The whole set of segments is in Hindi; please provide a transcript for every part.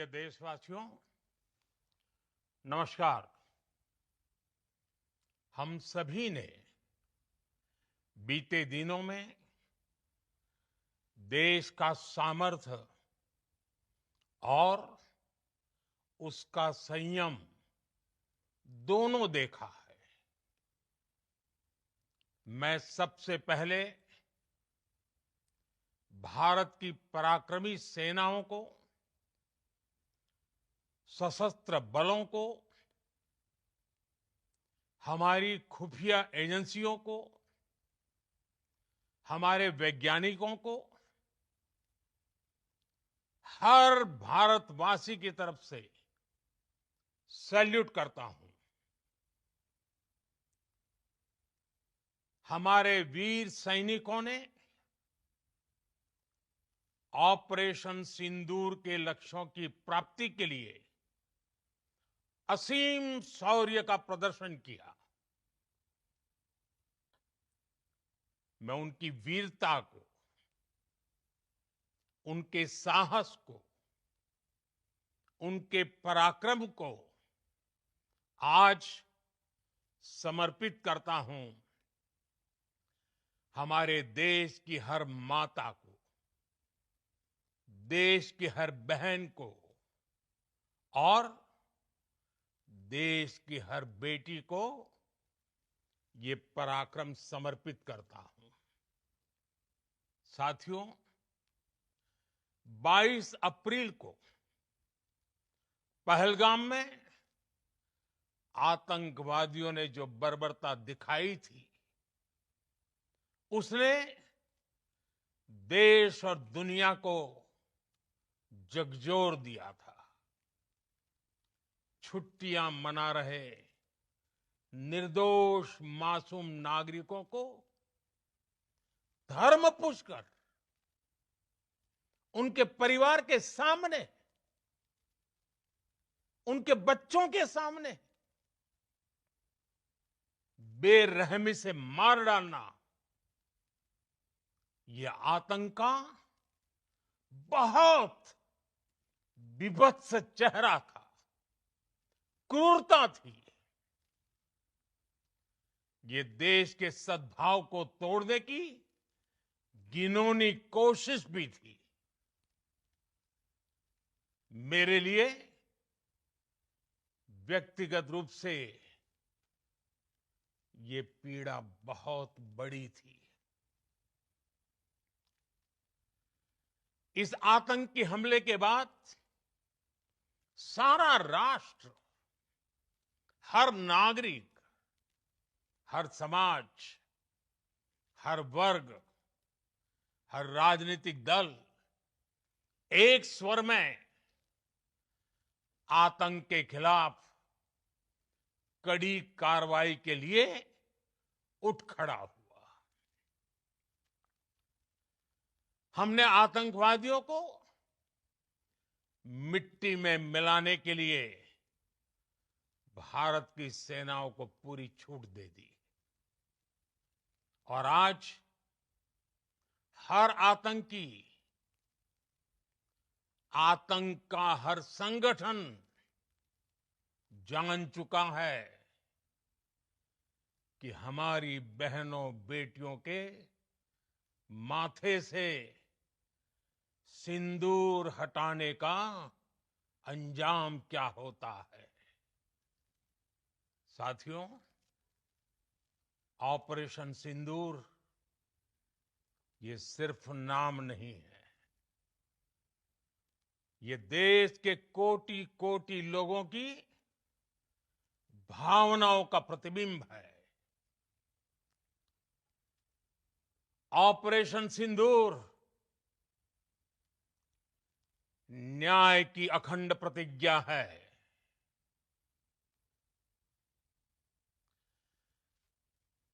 प्रिय देशवासियों, नमस्कार। हम सभी ने बीते दिनों में देश का सामर्थ्य और उसका संयम दोनों देखा है। मैं सबसे पहले भारत की पराक्रमी सेनाओं को, सशस्त्र बलों को, हमारी खुफिया एजेंसियों को, हमारे वैज्ञानिकों को, हर भारतवासी की तरफ से सैल्यूट करता हूं। हमारे वीर सैनिकों ने ऑपरेशन सिंदूर के लक्ष्यों की प्राप्ति के लिए असीम शौर्य का प्रदर्शन किया। मैं उनकी वीरता को, उनके साहस को, उनके पराक्रम को आज समर्पित करता हूं हमारे देश की हर माता को, देश की हर बहन को और देश की हर बेटी को ये पराक्रम समर्पित करता हूं। साथियों, 22 अप्रैल को पहलगाम में आतंकवादियों ने जो बर्बरता दिखाई थी, उसने देश और दुनिया को झकझोर दिया था। छुट्टियां मना रहे निर्दोष मासूम नागरिकों को धर्म पूछकर उनके परिवार के सामने, उनके बच्चों के सामने बेरहमी से मार डालना, यह आतंक का बहुत विभत्स चेहरा था, क्रूरता थी। ये देश के सद्भाव को तोड़ने की घिनौनी कोशिश भी थी। मेरे लिए व्यक्तिगत रूप से ये पीड़ा बहुत बड़ी थी। इस आतंकी हमले के बाद सारा राष्ट्र, हर नागरिक, हर समाज, हर वर्ग, हर राजनीतिक दल एक स्वर में आतंक के खिलाफ कड़ी कार्रवाई के लिए उठ खड़ा हुआ। हमने आतंकवादियों को मिट्टी में मिलाने के लिए भारत की सेनाओं को पूरी छूट दे दी और आज हर आतंकी, आतंक का हर संगठन जान चुका है कि हमारी बहनों बेटियों के माथे से सिंदूर हटाने का अंजाम क्या होता है। साथियों, ऑपरेशन सिंदूर ये सिर्फ नाम नहीं है, ये देश के कोटि कोटि लोगों की भावनाओं का प्रतिबिंब है। ऑपरेशन सिंदूर न्याय की अखंड प्रतिज्ञा है।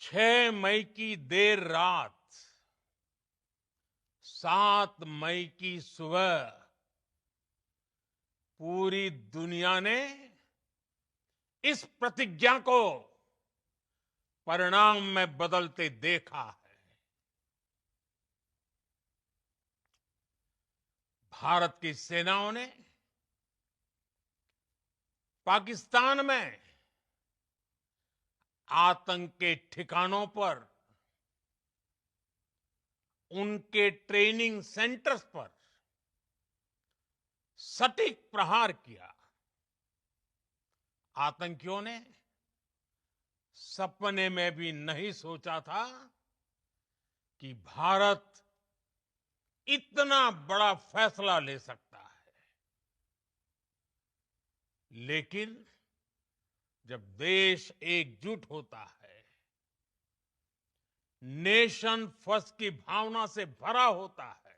6 मई की देर रात, 7 मई की सुबह पूरी दुनिया ने इस प्रतिज्ञा को परिणाम में बदलते देखा है। भारत की सेनाओं ने पाकिस्तान में आतंक के ठिकानों पर, उनके ट्रेनिंग सेंटर्स पर सटीक प्रहार किया। आतंकियों ने सपने में भी नहीं सोचा था कि भारत इतना बड़ा फैसला ले सकता है। लेकिन जब देश एकजुट होता है, नेशन फर्स्ट की भावना से भरा होता है,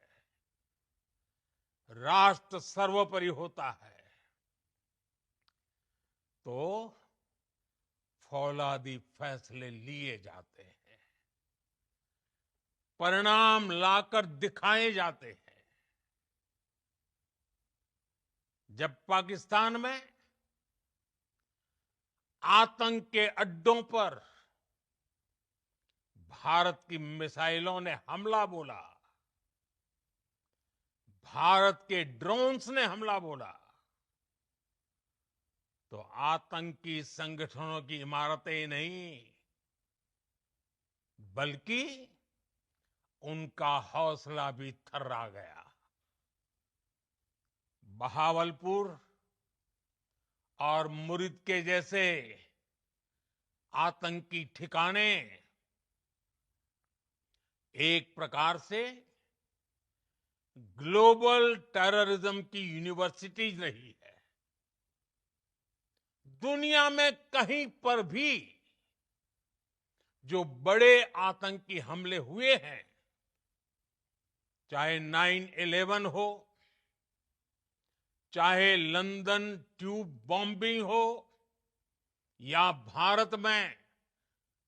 राष्ट्र सर्वोपरि होता है, तो फौलादी फैसले लिए जाते हैं, परिणाम लाकर दिखाए जाते हैं। जब पाकिस्तान में आतंक के अड्डों पर भारत की मिसाइलों ने हमला बोला, भारत के ड्रोन्स ने हमला बोला, तो आतंकी संगठनों की इमारतें नहीं, बल्कि उनका हौसला भी थर्रा गया। बहावलपुर और मुरिद के जैसे आतंकी ठिकाने एक प्रकार से ग्लोबल टेररिज्म की यूनिवर्सिटीज रही है। दुनिया में कहीं पर भी जो बड़े आतंकी हमले हुए हैं, चाहे 9/11 हो, चाहे लंदन ट्यूब बॉम्बिंग हो, या भारत में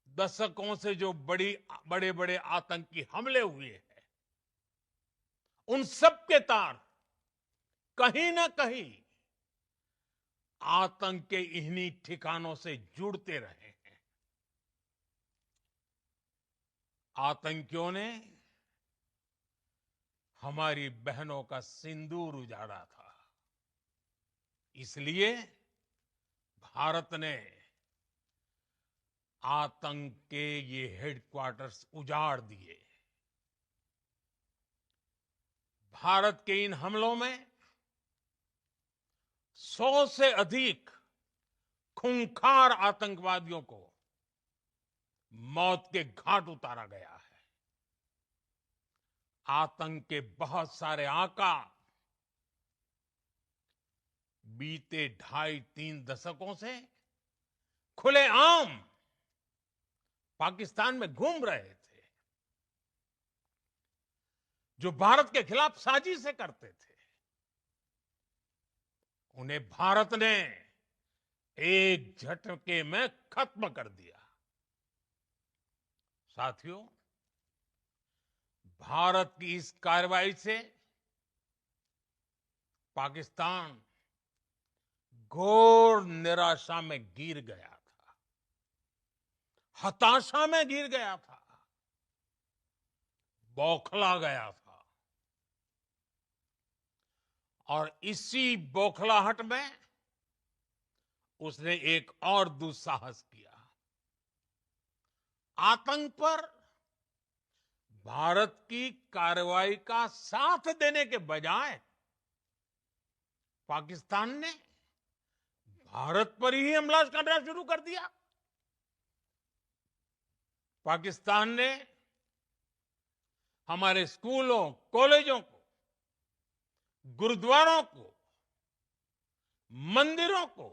दशकों से जो बड़े बड़े आतंकी हमले हुए हैं, उन सब के तार कहीं ना कहीं आतंक के इन्हीं ठिकानों से जुड़ते रहे हैं। आतंकियों ने हमारी बहनों का सिंदूर उजाड़ा था, इसलिए भारत ने आतंक के ये हेडक्वार्टर्स उजाड़ दिए। भारत के इन हमलों में 100 से अधिक खूंखार आतंकवादियों को मौत के घाट उतारा गया है। आतंक के बहुत सारे आका बीते 2.5-3 दशकों से खुलेआम पाकिस्तान में घूम रहे थे, जो भारत के खिलाफ साजिशें करते थे। उन्हें भारत ने एक झटके में खत्म कर दिया। साथियों, भारत की इस कार्रवाई से पाकिस्तान घोर निराशा में गिर गया था, हताशा में गिर गया था, बौखला गया था। और इसी बौखलाहट में उसने एक और दुस्साहस किया। आतंक पर भारत की कार्रवाई का साथ देने के बजाय पाकिस्तान ने भारत पर ही हमला करना शुरू कर दिया। पाकिस्तान ने हमारे स्कूलों, कॉलेजों को, गुरुद्वारों को, मंदिरों को,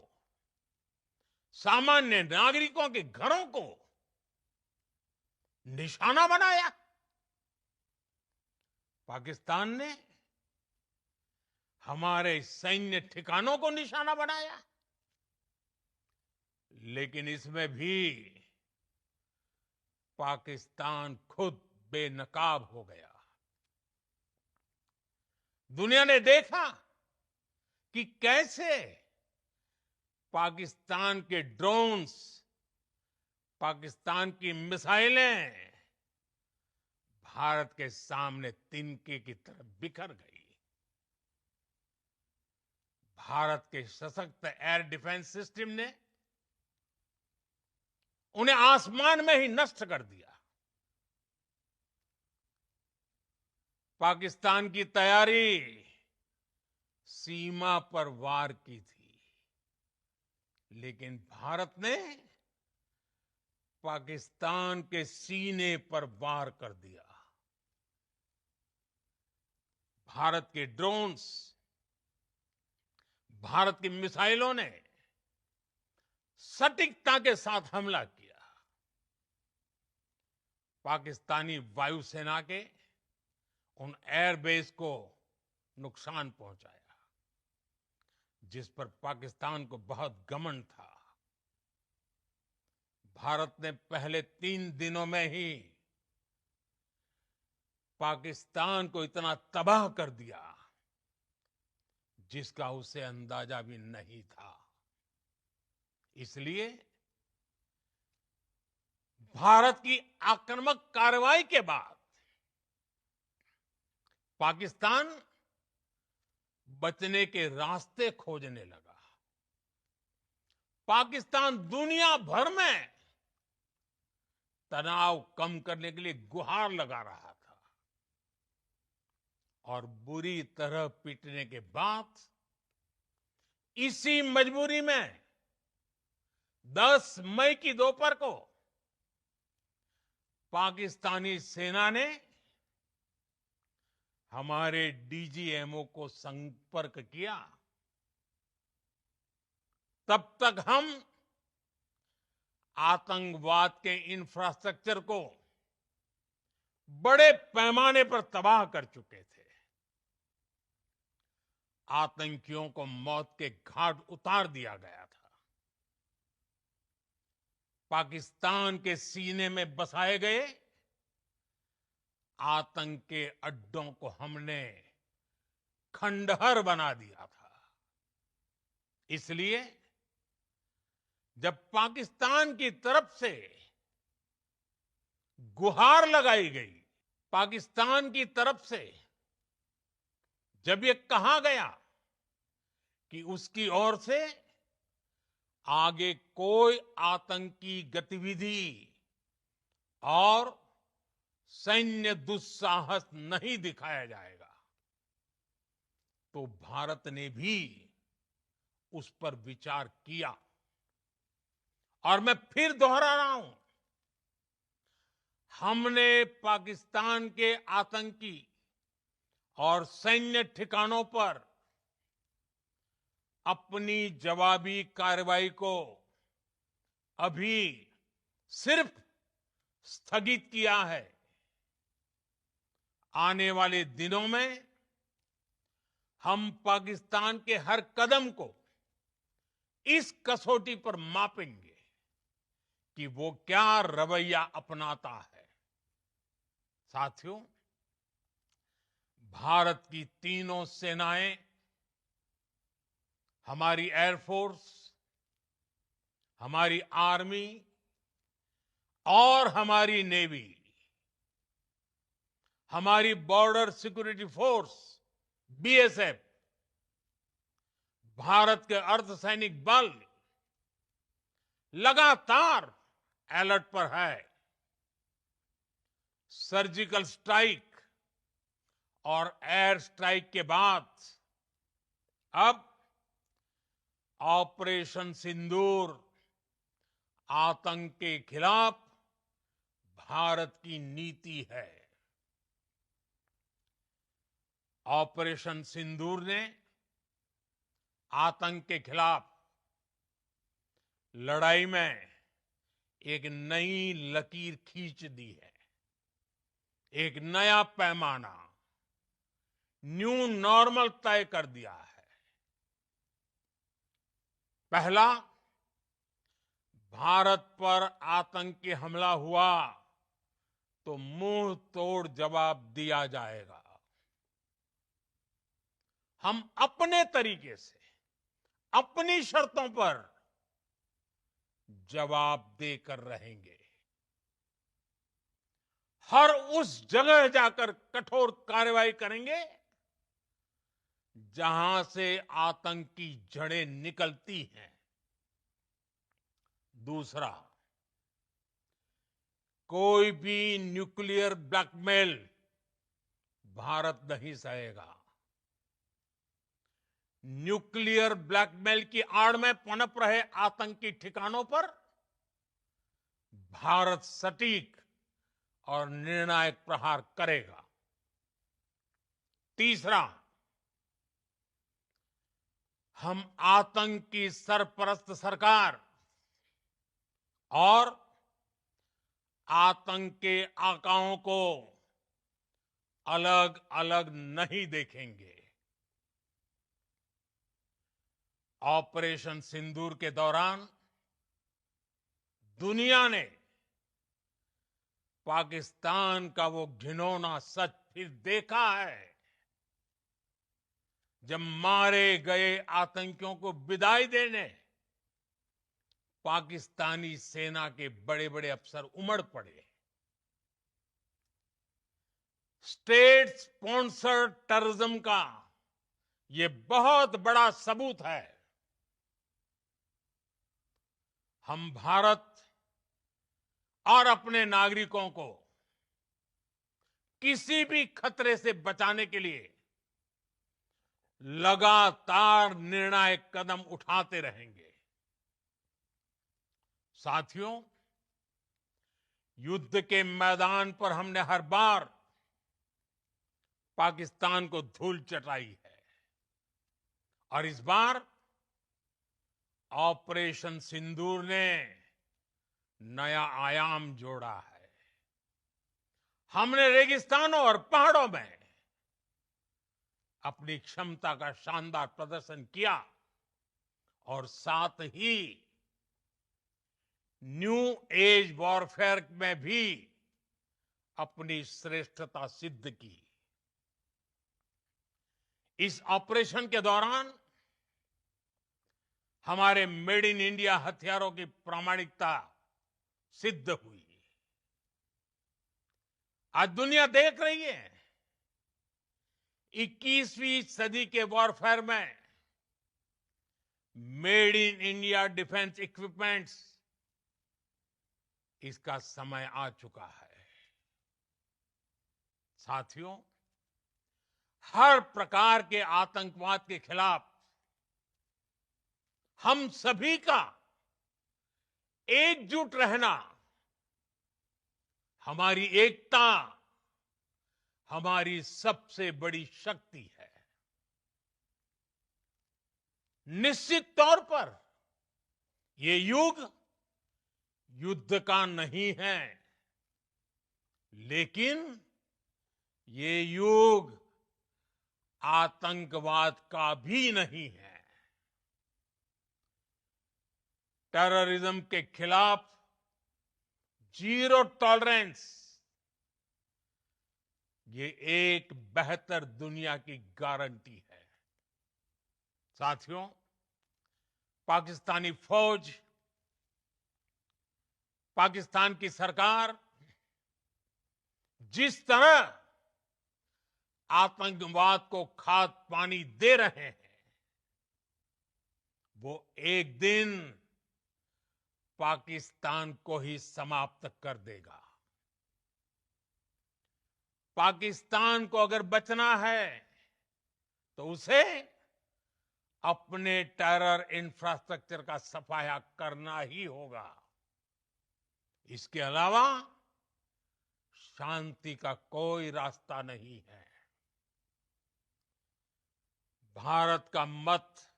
सामान्य नागरिकों के घरों को निशाना बनाया। पाकिस्तान ने हमारे सैन्य ठिकानों को निशाना बनाया। लेकिन इसमें भी पाकिस्तान खुद बेनकाब हो गया। दुनिया ने देखा कि कैसे पाकिस्तान के ड्रोन्स, पाकिस्तान की मिसाइलें भारत के सामने तिनके की तरह बिखर गई। भारत के सशक्त एयर डिफेंस सिस्टम ने उन्हें आसमान में ही नष्ट कर दिया। पाकिस्तान की तैयारी सीमा पर वार की थी, लेकिन भारत ने पाकिस्तान के सीने पर वार कर दिया। भारत के ड्रोन्स, भारत की मिसाइलों ने सटीकता के साथ हमला किया। पाकिस्तानी वायुसेना के उन एयरबेस को नुकसान पहुंचाया, जिस पर पाकिस्तान को बहुत घमंड था। भारत ने पहले 3 दिनों में ही पाकिस्तान को इतना तबाह कर दिया, जिसका उसे अंदाजा भी नहीं था। इसलिए भारत की आक्रामक कार्रवाई के बाद पाकिस्तान बचने के रास्ते खोजने लगा। पाकिस्तान दुनिया भर में तनाव कम करने के लिए गुहार लगा रहा था, और बुरी तरह पीटने के बाद इसी मजबूरी में 10 मई की दोपहर को पाकिस्तानी सेना ने हमारे डीजीएमओ को संपर्क किया। तब तक हम आतंकवाद के इंफ्रास्ट्रक्चर को बड़े पैमाने पर तबाह कर चुके थे। आतंकियों को मौत के घाट उतार दिया गया था। पाकिस्तान के सीने में बसाए गए आतंक के अड्डों को हमने खंडहर बना दिया था। इसलिए जब पाकिस्तान की तरफ से गुहार लगाई गई, पाकिस्तान की तरफ से जब ये कहा गया कि उसकी ओर से आगे कोई आतंकी गतिविधि और सैन्य दुस्साहस नहीं दिखाया जाएगा, तो भारत ने भी उस पर विचार किया। और मैं फिर दोहरा रहा हूं, हमने पाकिस्तान के आतंकी और सैन्य ठिकानों पर अपनी जवाबी कार्रवाई को अभी सिर्फ स्थगित किया है। आने वाले दिनों में हम पाकिस्तान के हर कदम को इस कसौटी पर मापेंगे कि वो क्या रवैया अपनाता है। साथियों, भारत की तीनों सेनाएं, हमारी एयरफोर्स, हमारी आर्मी और हमारी नेवी, हमारी border security force BSF, Bharat के अर्धसैनिक बल लगातार अलर्ट पर है। सर्जिकल स्ट्राइक और एयर स्ट्राइक के बाद अब ऑपरेशन सिंदूर आतंक के खिलाफ भारत की नीति है। ऑपरेशन सिंदूर ने आतंक के खिलाफ लड़ाई में एक नई लकीर खींच दी है। एक नया पैमाना, न्यू नॉर्मल तय कर दिया है। पहला, भारत पर आतंकी हमला हुआ तो मुंह तोड़ जवाब दिया जाएगा। हम अपने तरीके से, अपनी शर्तों पर जवाब देकर रहेंगे। हर उस जगह जाकर कठोर कार्रवाई करेंगे जहां से आतंक की जड़ें निकलती हैं। दूसरा, कोई भी न्यूक्लियर ब्लैकमेल भारत नहीं सहेगा। न्यूक्लियर ब्लैकमेल की आड़ में पनप रहे आतंकी ठिकानों पर भारत सटीक और निर्णायक प्रहार करेगा। तीसरा, हम आतंक की सरपरस्त सरकार और आतंक के आकाओं को अलग अलग नहीं देखेंगे। ऑपरेशन सिंदूर के दौरान दुनिया ने पाकिस्तान का वो घिनौना सच फिर देखा है, जब मारे गए आतंकियों को विदाई देने पाकिस्तानी सेना के बड़े बड़े अफसर उमड़ पड़े। स्टेट स्पॉन्सर्ड टेररिज्म का ये बहुत बड़ा सबूत है। हम भारत और अपने नागरिकों को किसी भी खतरे से बचाने के लिए लगातार निर्णायक कदम उठाते रहेंगे। साथियों, युद्ध के मैदान पर हमने हर बार पाकिस्तान को धूल चटाई है और इस बार ऑपरेशन सिंदूर ने नया आयाम जोड़ा है। हमने रेगिस्तानों और पहाड़ों में अपनी क्षमता का शानदार प्रदर्शन किया और साथ ही न्यू एज वॉरफेयर में भी अपनी श्रेष्ठता सिद्ध की। इस ऑपरेशन के दौरान हमारे मेड इन इंडिया हथियारों की प्रामाणिकता सिद्ध हुई। आज दुनिया देख रही है 21वीं सदी के वॉरफेयर में made in India defence equipments, इसका समय आ चुका है। साथियों, हर प्रकार के आतंकवाद के खिलाफ हम सभी का एकजुट रहना, हमारी एकता हमारी सबसे बड़ी शक्ति है। निश्चित तौर पर ये युग युद्ध का नहीं है, लेकिन ये युग आतंकवाद का भी नहीं है। टेररिज्म के खिलाफ जीरो टॉलरेंस, ये एक बेहतर दुनिया की गारंटी है। साथियों, पाकिस्तानी फौज, पाकिस्तान की सरकार जिस तरह आतंकवाद को खाद पानी दे रहे हैं, वो एक दिन पाकिस्तान को ही समाप्त कर देगा। पाकिस्तान को अगर बचना है तो उसे अपने टेरर इंफ्रास्ट्रक्चर का सफाया करना ही होगा। इसके अलावा शांति का कोई रास्ता नहीं है। भारत का मत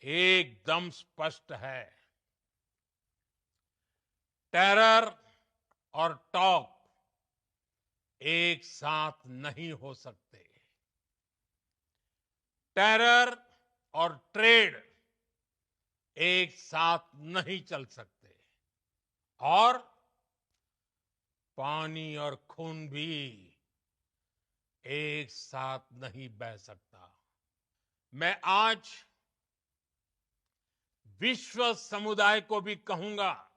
एकदम स्पष्ट है। टेरर और टॉक एक साथ नहीं हो सकते। टेरर और ट्रेड एक साथ नहीं चल सकते और पानी और खून भी एक साथ नहीं बह सकता। मैं आज विश्व समुदाय को भी कहूंगा,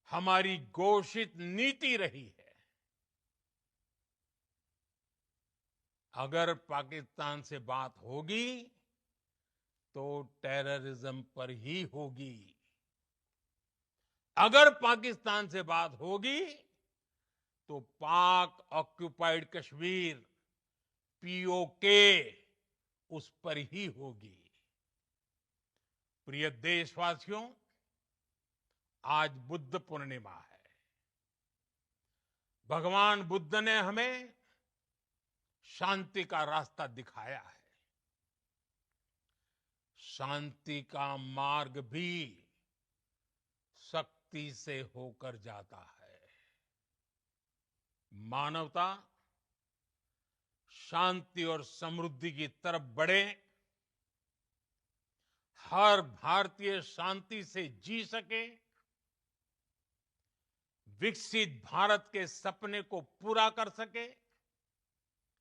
हमारी घोषित नीति रही है अगर पाकिस्तान से बात होगी तो टेररिज्म पर ही होगी। अगर पाकिस्तान से बात होगी तो पाक ऑक्युपाइड कश्मीर पीओके उस पर ही होगी। प्रिय देशवासियों, आज बुद्ध पूर्णिमा है। भगवान बुद्ध ने हमें शांति का रास्ता दिखाया है। शांति का मार्ग भी शक्ति से होकर जाता है। मानवता शांति और समृद्धि की तरफ बढ़े, हर भारतीय शांति से जी सके, विकसित भारत के सपने को पूरा कर सके,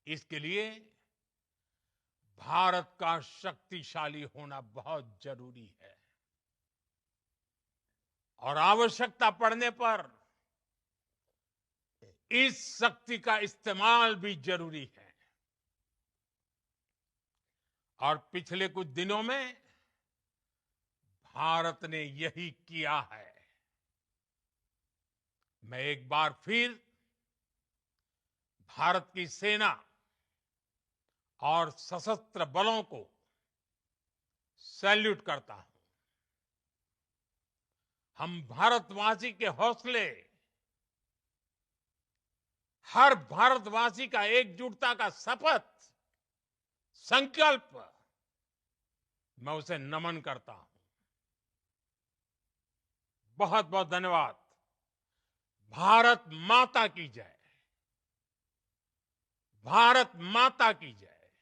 इसके लिए भारत का शक्तिशाली होना बहुत जरूरी है। और आवश्यकता पड़ने पर इस शक्ति का इस्तेमाल भी जरूरी है। और पिछले कुछ दिनों में भारत ने यही किया है। मैं एक बार फिर भारत की सेना और सशस्त्र बलों को सैल्यूट करता हूं। हम भारतवासी के हौसले, हर भारतवासी का एकजुटता का शपथ, संकल्प, मैं उसे नमन करता हूं। बहुत बहुत धन्यवाद। भारत माता की जय। भारत माता की जय।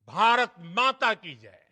भारत माता की जय।